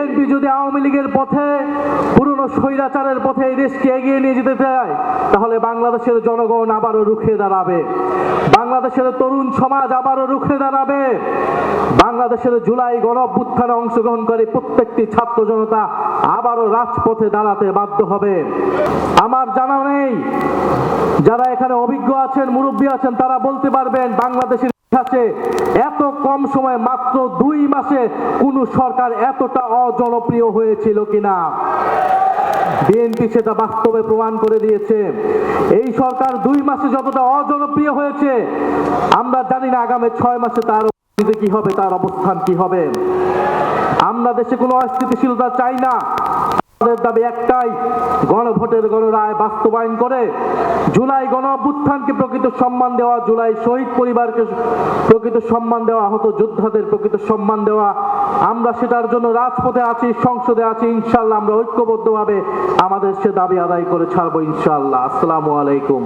BNP যদি আওয়ামী লীগের পথে, পুরনো স্বৈরাচারের পথে এই দেশকে এগিয়ে নিয়ে যেতে চায়, তাহলে বাংলাদেশের জনগণ আবারও রুখে দাঁড়াবে, বাংলাদেশের তরুণ সমাজ আবারও রুখে দাঁড়াবে, বাংলাদেশের জুলাই গণঅভ্যুত্থানে অংশগ্রহণকারী প্রত্যেকটি ছাত্র জনতা আবারও রাজপথে দাঁড়াতে বাধ্য হবে। আমার জানা নেই, যারা এখানে অভিজ্ঞ আছেন, মুরব্বী আছেন, তারা বলতে পারবেন বাংলাদেশের ইতিহাসে এত কম সময়ে, মাত্র 2 মাসে কোন সরকার এতটা অজনপ্রিয় হয়েছিল কিনা। বিএনপি সেটা বাস্তবে প্রমাণ করে দিয়েছে। এই সরকার 2 মাসে যতটা অজনপ্রিয় হয়েছে, আমরা জানি না আগামী 6 মাসে তার কি হবে, তার অবস্থান কি হবে। আমরা দেশে কোনো অস্থিতিশীলতা চাই না। আমাদের দাবি একটাই, গণভোটের গণরায় বাস্তবায়ন করে জুলাই গণঅভ্যুত্থানকে প্রকৃত সম্মান দেওয়া, জুলাই শহীদ পরিবারকে প্রকৃত সম্মান দেওয়া, আহত যোদ্ধাদের প্রকৃত সম্মান দেওয়া। আমরা সেটার জন্য রাজপথে আছি, সংসদে আছি। ইনশাআল্লাহ আমরা ঐক্যবদ্ধভাবে আমাদের সে দাবি আদায় করে ছাড়বো ইনশাআল্লাহ। আসসালামু আলাইকুম।